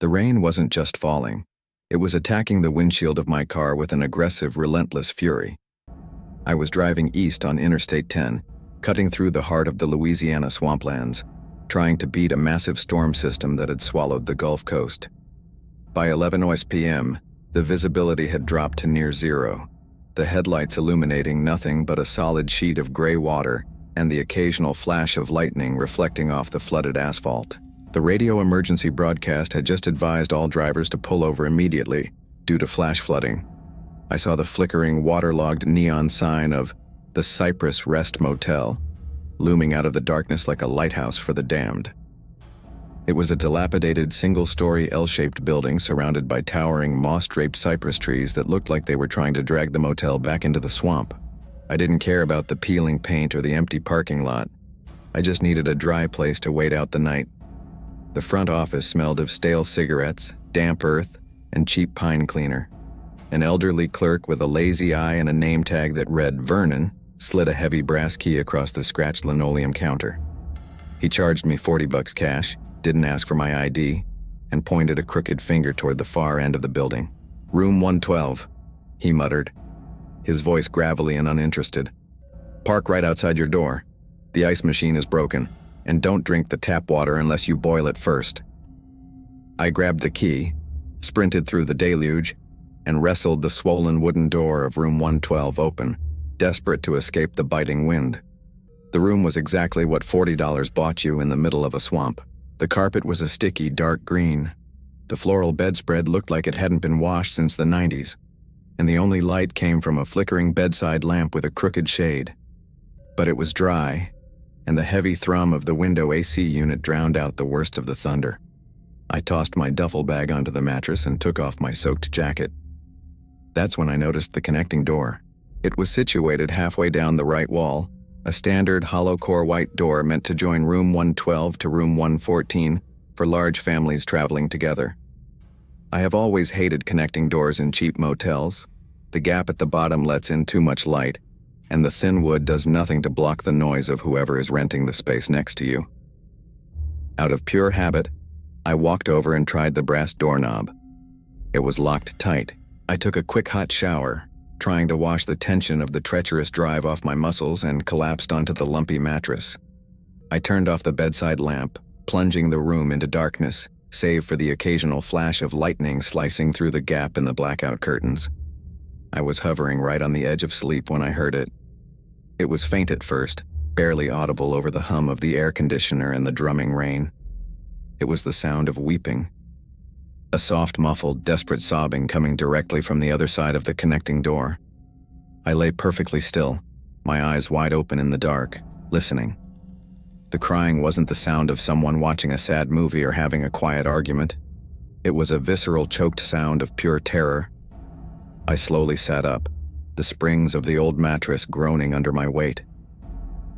The rain wasn't just falling. It was attacking the windshield of my car with an aggressive, relentless fury. I was driving east on Interstate 10, cutting through the heart of the Louisiana swamplands, trying to beat a massive storm system that had swallowed the Gulf Coast. By 11 p.m., the visibility had dropped to near zero, the headlights illuminating nothing but a solid sheet of gray water and the occasional flash of lightning reflecting off the flooded asphalt. The radio emergency broadcast had just advised all drivers to pull over immediately due to flash flooding. I saw the flickering, waterlogged neon sign of the Cypress Rest Motel looming out of the darkness like a lighthouse for the damned. It was a dilapidated, single-story L-shaped building surrounded by towering, moss-draped cypress trees that looked like they were trying to drag the motel back into the swamp. I didn't care about the peeling paint or the empty parking lot. I just needed a dry place to wait out the night. The front office smelled of stale cigarettes, damp earth, and cheap pine cleaner. An elderly clerk with a lazy eye and a name tag that read Vernon slid a heavy brass key across the scratched linoleum counter. He charged me $40 cash, didn't ask for my ID, and pointed a crooked finger toward the far end of the building. "Room 112, he muttered, his voice gravelly and uninterested. "Park right outside your door. The ice machine is broken, and don't drink the tap water unless you boil it first." I grabbed the key, sprinted through the deluge, and wrestled the swollen wooden door of room 112 open, desperate to escape the biting wind. The room was exactly what $40 bought you in the middle of a swamp. The carpet was a sticky, dark green. The floral bedspread looked like it hadn't been washed since the 90s, and the only light came from a flickering bedside lamp with a crooked shade. But it was dry, and the heavy thrum of the window AC unit drowned out the worst of the thunder. I tossed my duffel bag onto the mattress and took off my soaked jacket. That's when I noticed the connecting door. It was situated halfway down the right wall, a standard hollow-core white door meant to join room 112 to room 114 for large families traveling together. I have always hated connecting doors in cheap motels. The gap at the bottom lets in too much light, and the thin wood does nothing to block the noise of whoever is renting the space next to you. Out of pure habit, I walked over and tried the brass doorknob. It was locked tight. I took a quick hot shower, trying to wash the tension of the treacherous drive off my muscles, and collapsed onto the lumpy mattress. I turned off the bedside lamp, plunging the room into darkness, save for the occasional flash of lightning slicing through the gap in the blackout curtains. I was hovering right on the edge of sleep when I heard it. It was faint at first, barely audible over the hum of the air conditioner and the drumming rain. It was the sound of weeping. A soft, muffled, desperate sobbing coming directly from the other side of the connecting door. I lay perfectly still, my eyes wide open in the dark, listening. The crying wasn't the sound of someone watching a sad movie or having a quiet argument. It was a visceral, choked sound of pure terror. I slowly sat up, the springs of the old mattress groaning under my weight.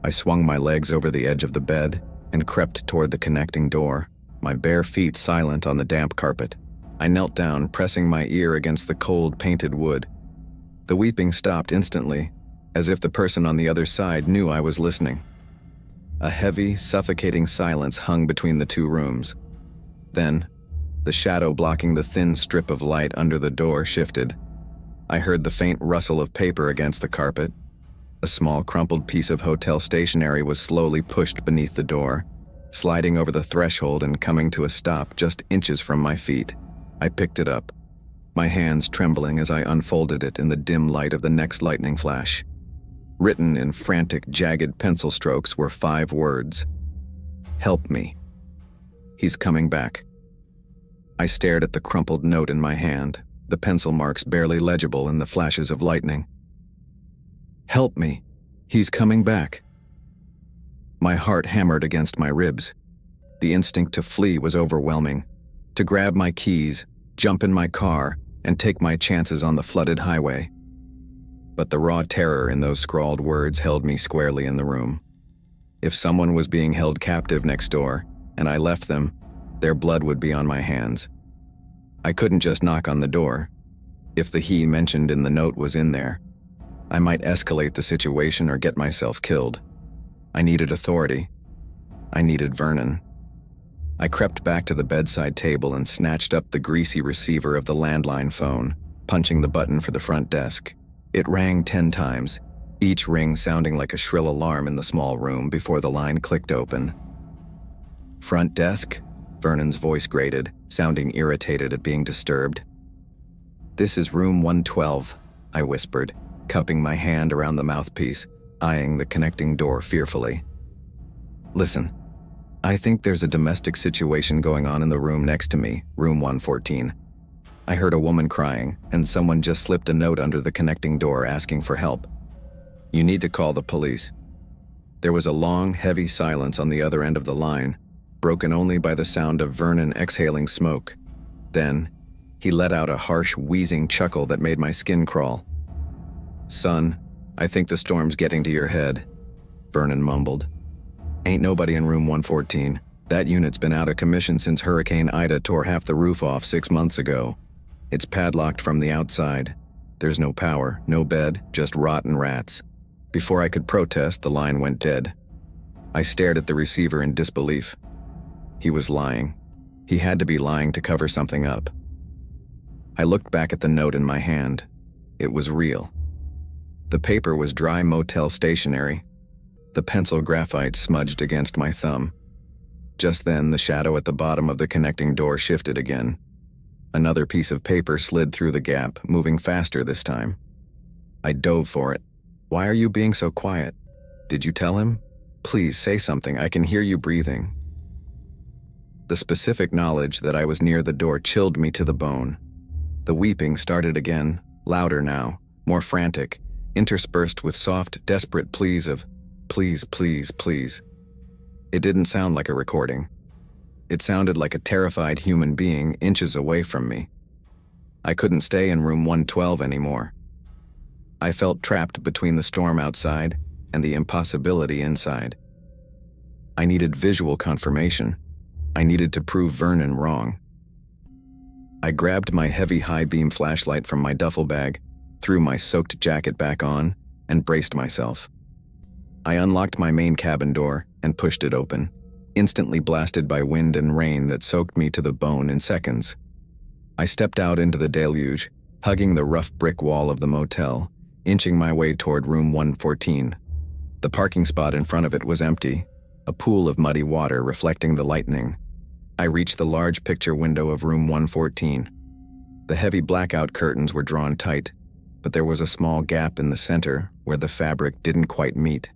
I swung my legs over the edge of the bed and crept toward the connecting door, my bare feet silent on the damp carpet. I knelt down, pressing my ear against the cold, painted wood. The weeping stopped instantly, as if the person on the other side knew I was listening. A heavy, suffocating silence hung between the two rooms. Then, the shadow blocking the thin strip of light under the door shifted. I heard the faint rustle of paper against the carpet. A small, crumpled piece of hotel stationery was slowly pushed beneath the door, sliding over the threshold and coming to a stop just inches from my feet. I picked it up, my hands trembling as I unfolded it in the dim light of the next lightning flash. Written in frantic, jagged pencil strokes were 5 words. "Help me. He's coming back." I stared at the crumpled note in my hand, the pencil marks barely legible in the flashes of lightning. "Help me. He's coming back." My heart hammered against my ribs. The instinct to flee was overwhelming. To grab my keys, jump in my car, and take my chances on the flooded highway. But the raw terror in those scrawled words held me squarely in the room. If someone was being held captive next door, and I left them, their blood would be on my hands. I couldn't just knock on the door. If the he mentioned in the note was in there, I might escalate the situation or get myself killed. I needed authority. I needed Vernon. I crept back to the bedside table and snatched up the greasy receiver of the landline phone, punching the button for the front desk. It rang 10 times, each ring sounding like a shrill alarm in the small room before the line clicked open. "Front desk?" Vernon's voice grated, sounding irritated at being disturbed. "This is room 112, I whispered, cupping my hand around the mouthpiece, eyeing the connecting door fearfully. "Listen, I think there's a domestic situation going on in the room next to me, room 114. I heard a woman crying, and someone just slipped a note under the connecting door asking for help. You need to call the police." There was a long, heavy silence on the other end of the line, broken only by the sound of Vernon exhaling smoke. Then, he let out a harsh, wheezing chuckle that made my skin crawl. "Son, I think the storm's getting to your head," Vernon mumbled. "Ain't nobody in room 114. That unit's been out of commission since Hurricane Ida tore half the roof off 6 months ago. It's padlocked from the outside. There's no power, no bed, just rotten rats." Before I could protest, the line went dead. I stared at the receiver in disbelief. He was lying. He had to be lying to cover something up. I looked back at the note in my hand. It was real. The paper was dry motel stationery. The pencil graphite smudged against my thumb. Just then, the shadow at the bottom of the connecting door shifted again. Another piece of paper slid through the gap, moving faster this time. I dove for it. "Why are you being so quiet? Did you tell him? Please say something, I can hear you breathing." The specific knowledge that I was near the door chilled me to the bone. The weeping started again, louder now, more frantic, interspersed with soft, desperate pleas of, "Please, please, please." It didn't sound like a recording. It sounded like a terrified human being inches away from me. I couldn't stay in room 112 anymore. I felt trapped between the storm outside and the impossibility inside. I needed visual confirmation. I needed to prove Vernon wrong. I grabbed my heavy high-beam flashlight from my duffel bag, threw my soaked jacket back on, and braced myself. I unlocked my main cabin door and pushed it open, instantly blasted by wind and rain that soaked me to the bone in seconds. I stepped out into the deluge, hugging the rough brick wall of the motel, inching my way toward room 114. The parking spot in front of it was empty, a pool of muddy water reflecting the lightning. I reached the large picture window of room 114. The heavy blackout curtains were drawn tight, but there was a small gap in the center where the fabric didn't quite meet.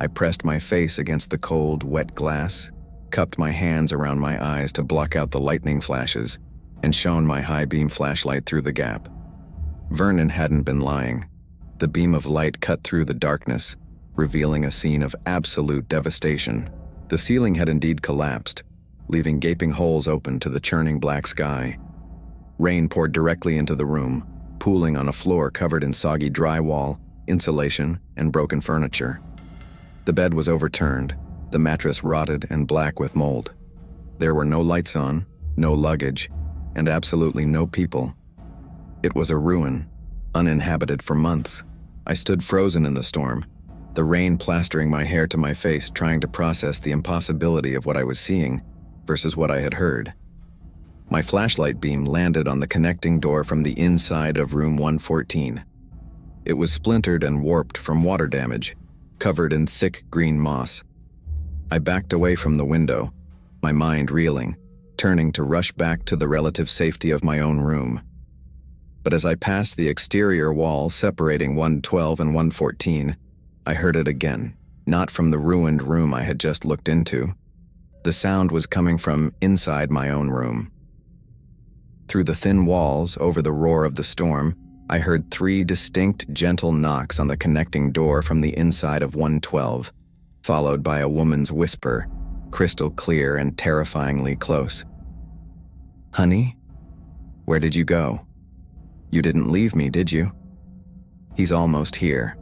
I pressed my face against the cold, wet glass, cupped my hands around my eyes to block out the lightning flashes, and shone my high-beam flashlight through the gap. Vernon hadn't been lying. The beam of light cut through the darkness, revealing a scene of absolute devastation. The ceiling had indeed collapsed, leaving gaping holes open to the churning black sky. Rain poured directly into the room, pooling on a floor covered in soggy drywall, insulation, and broken furniture. The bed was overturned, the mattress rotted and black with mold. There were no lights on, no luggage, and absolutely no people. It was a ruin, uninhabited for months. I stood frozen in the storm, the rain plastering my hair to my face, trying to process the impossibility of what I was seeing versus what I had heard. My flashlight beam landed on the connecting door from the inside of room 114. It was splintered and warped from water damage, covered in thick green moss. I backed away from the window, my mind reeling, turning to rush back to the relative safety of my own room. But as I passed the exterior wall separating 112 and 114, I heard it again, not from the ruined room I had just looked into. The sound was coming from inside my own room. Through the thin walls, over the roar of the storm, I heard 3 distinct, gentle knocks on the connecting door from the inside of 112, followed by a woman's whisper, crystal clear and terrifyingly close. "Honey? Where did you go? You didn't leave me, did you? He's almost here."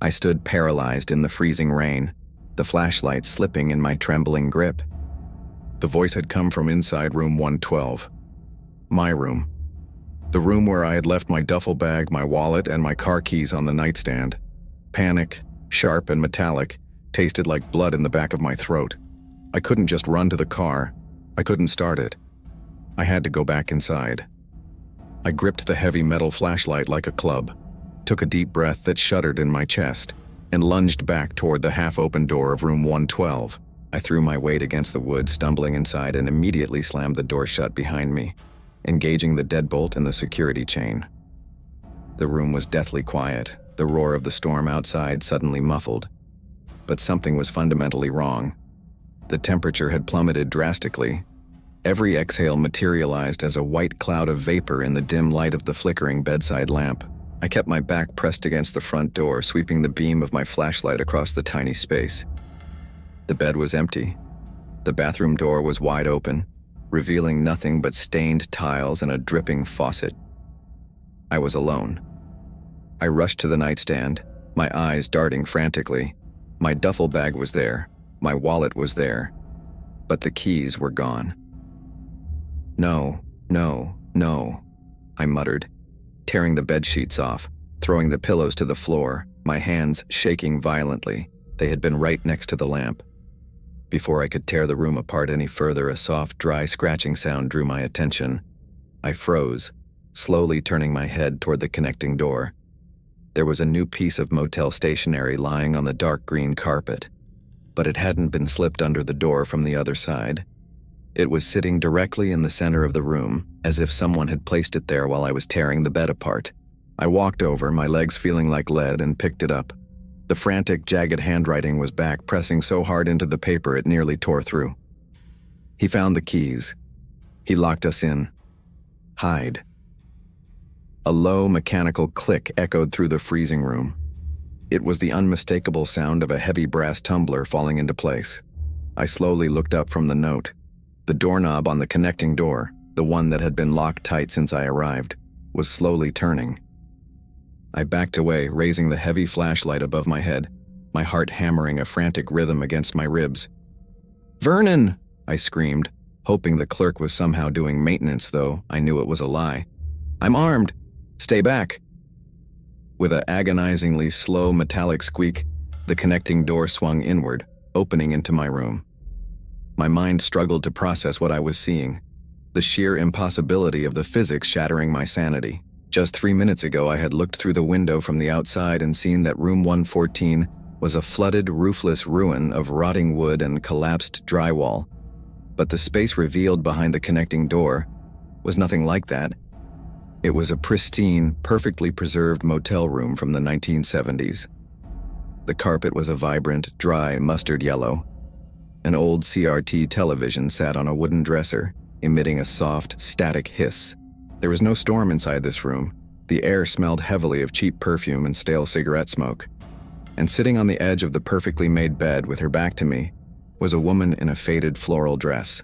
I stood paralyzed in the freezing rain, the flashlight slipping in my trembling grip. The voice had come from inside room 112. My room. The room where I had left my duffel bag, my wallet, and my car keys on the nightstand. Panic, sharp and metallic, tasted like blood in the back of my throat. I couldn't just run to the car. I couldn't start it. I had to go back inside. I gripped the heavy metal flashlight like a club, took a deep breath that shuddered in my chest, and lunged back toward the half-open door of room 112. I threw my weight against the wood, stumbling inside, and immediately slammed the door shut behind me, engaging the deadbolt and the security chain. The room was deathly quiet, the roar of the storm outside suddenly muffled. But something was fundamentally wrong. The temperature had plummeted drastically. Every exhale materialized as a white cloud of vapor in the dim light of the flickering bedside lamp. I kept my back pressed against the front door, sweeping the beam of my flashlight across the tiny space. The bed was empty. The bathroom door was wide open, revealing nothing but stained tiles and a dripping faucet. I was alone. I rushed to the nightstand, my eyes darting frantically. My duffel bag was there, my wallet was there, but the keys were gone. No, no, no, I muttered, tearing the bed sheets off, throwing the pillows to the floor, my hands shaking violently. They had been right next to the lamp. Before I could tear the room apart any further, a soft, dry scratching sound drew my attention. I froze, slowly turning my head toward the connecting door. There was a new piece of motel stationery lying on the dark green carpet, but it hadn't been slipped under the door from the other side. It was sitting directly in the center of the room, as if someone had placed it there while I was tearing the bed apart. I walked over, my legs feeling like lead, and picked it up. The frantic, jagged handwriting was back, pressing so hard into the paper it nearly tore through. He found the keys. He locked us in. Hide. A low, mechanical click echoed through the freezing room. It was the unmistakable sound of a heavy brass tumbler falling into place. I slowly looked up from the note. The doorknob on the connecting door, the one that had been locked tight since I arrived, was slowly turning. I backed away, raising the heavy flashlight above my head, my heart hammering a frantic rhythm against my ribs. "Vernon!" I screamed, hoping the clerk was somehow doing maintenance, though I knew it was a lie. "I'm armed! Stay back!" With an agonizingly slow metallic squeak, the connecting door swung inward, opening into my room. My mind struggled to process what I was seeing, the sheer impossibility of the physics shattering my sanity. Just 3 minutes ago, I had looked through the window from the outside and seen that room 114 was a flooded, roofless ruin of rotting wood and collapsed drywall. But the space revealed behind the connecting door was nothing like that. It was a pristine, perfectly preserved motel room from the 1970s. The carpet was a vibrant, dry mustard yellow. An old CRT television sat on a wooden dresser, emitting a soft, static hiss. There was no storm inside this room. The air smelled heavily of cheap perfume and stale cigarette smoke. And sitting on the edge of the perfectly made bed with her back to me was a woman in a faded floral dress.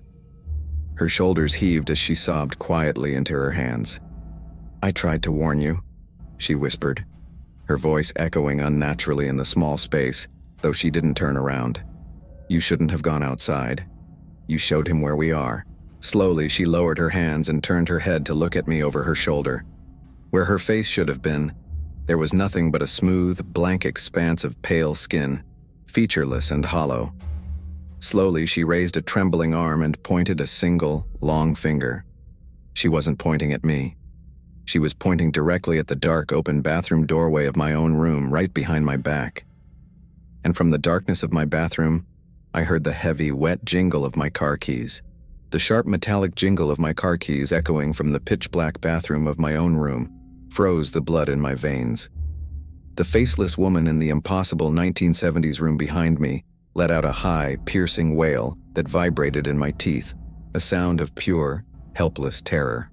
Her shoulders heaved as she sobbed quietly into her hands. "I tried to warn you," she whispered, her voice echoing unnaturally in the small space, though she didn't turn around. "You shouldn't have gone outside. You showed him where we are." Slowly, she lowered her hands and turned her head to look at me over her shoulder. Where her face should have been, there was nothing but a smooth, blank expanse of pale skin, featureless and hollow. Slowly, she raised a trembling arm and pointed a single, long finger. She wasn't pointing at me. She was pointing directly at the dark, open bathroom doorway of my own room right behind my back. And from the darkness of my bathroom, I heard the heavy, wet jingle of my car keys. The sharp metallic jingle of my car keys echoing from the pitch-black bathroom of my own room froze the blood in my veins. The faceless woman in the impossible 1970s room behind me let out a high, piercing wail that vibrated in my teeth, a sound of pure, helpless terror.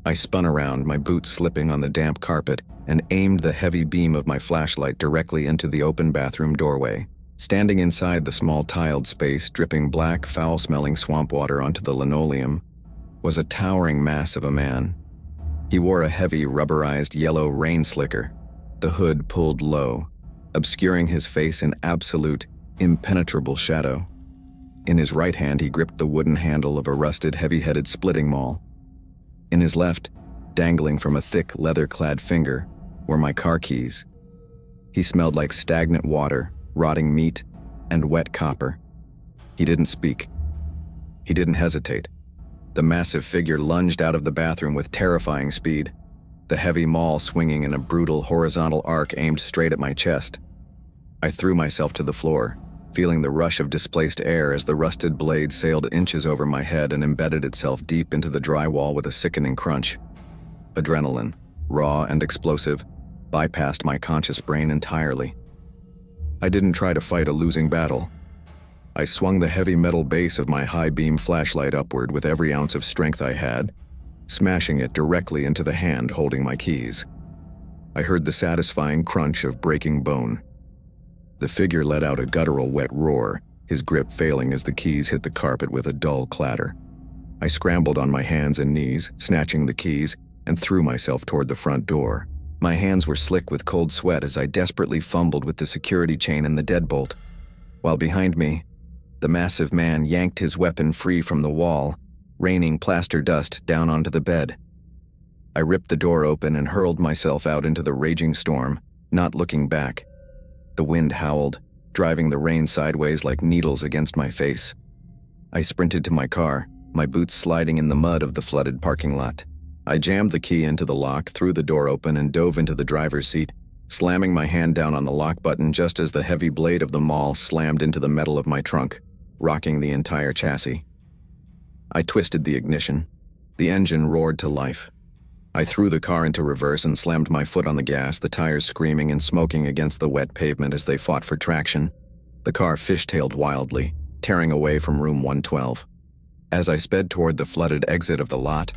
I spun around, my boots slipping on the damp carpet, and aimed the heavy beam of my flashlight directly into the open bathroom doorway. Standing inside the small tiled space, dripping black, foul-smelling swamp water onto the linoleum, was a towering mass of a man. He wore a heavy, rubberized yellow rain slicker, the hood pulled low, obscuring his face in absolute, impenetrable shadow. In his right hand, he gripped the wooden handle of a rusted, heavy-headed splitting maul. In his left, dangling from a thick, leather-clad finger, were my car keys. He smelled like stagnant water, rotting meat, and wet copper. He didn't speak. He didn't hesitate. The massive figure lunged out of the bathroom with terrifying speed, the heavy maul swinging in a brutal horizontal arc aimed straight at my chest. I threw myself to the floor, feeling the rush of displaced air as the rusted blade sailed inches over my head and embedded itself deep into the drywall with a sickening crunch. Adrenaline, raw and explosive, bypassed my conscious brain entirely. I didn't try to fight a losing battle. I swung the heavy metal base of my high-beam flashlight upward with every ounce of strength I had, smashing it directly into the hand holding my keys. I heard the satisfying crunch of breaking bone. The figure let out a guttural wet roar, his grip failing as the keys hit the carpet with a dull clatter. I scrambled on my hands and knees, snatching the keys, and threw myself toward the front door. My hands were slick with cold sweat as I desperately fumbled with the security chain and the deadbolt, while behind me, the massive man yanked his weapon free from the wall, raining plaster dust down onto the bed. I ripped the door open and hurled myself out into the raging storm, not looking back. The wind howled, driving the rain sideways like needles against my face. I sprinted to my car, my boots sliding in the mud of the flooded parking lot. I jammed the key into the lock, threw the door open, and dove into the driver's seat, slamming my hand down on the lock button just as the heavy blade of the maul slammed into the metal of my trunk, rocking the entire chassis. I twisted the ignition. The engine roared to life. I threw the car into reverse and slammed my foot on the gas, the tires screaming and smoking against the wet pavement as they fought for traction. The car fishtailed wildly, tearing away from room 112. As I sped toward the flooded exit of the lot,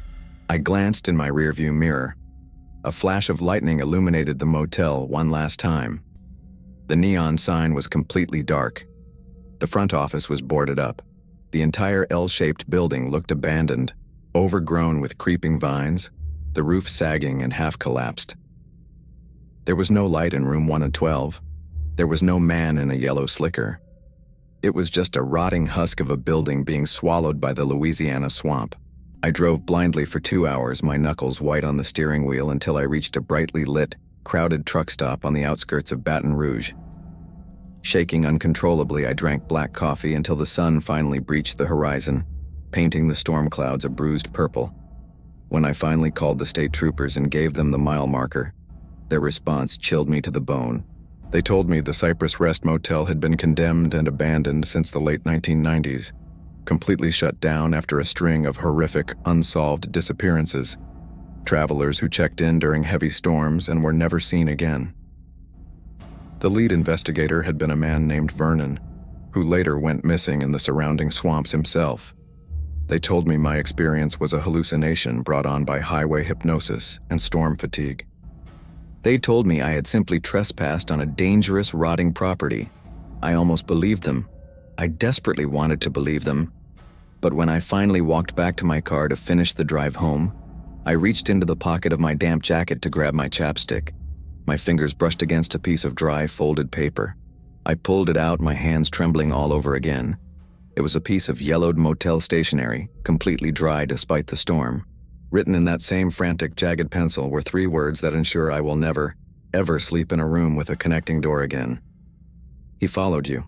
I glanced in my rearview mirror. A flash of lightning illuminated the motel one last time. The neon sign was completely dark. The front office was boarded up. The entire L-shaped building looked abandoned, overgrown with creeping vines, the roof sagging and half collapsed. There was no light in room 112. There was no man in a yellow slicker. It was just a rotting husk of a building being swallowed by the Louisiana swamp. I drove blindly for 2 hours, my knuckles white on the steering wheel, until I reached a brightly lit, crowded truck stop on the outskirts of Baton Rouge. Shaking uncontrollably, I drank black coffee until the sun finally breached the horizon, painting the storm clouds a bruised purple. When I finally called the state troopers and gave them the mile marker, their response chilled me to the bone. They told me the Cypress Rest Motel had been condemned and abandoned since the late 1990s, completely shut down after a string of horrific, unsolved disappearances, travelers who checked in during heavy storms and were never seen again. The lead investigator had been a man named Vernon, who later went missing in the surrounding swamps himself. They told me my experience was a hallucination brought on by highway hypnosis and storm fatigue. They told me I had simply trespassed on a dangerous, rotting property. I almost believed them. I desperately wanted to believe them. But when I finally walked back to my car to finish the drive home, I reached into the pocket of my damp jacket to grab my chapstick. My fingers brushed against a piece of dry, folded paper. I pulled it out, my hands trembling all over again. It was a piece of yellowed motel stationery, completely dry despite the storm. Written in that same frantic, jagged pencil were 3 words that ensure I will never, ever sleep in a room with a connecting door again. He followed you.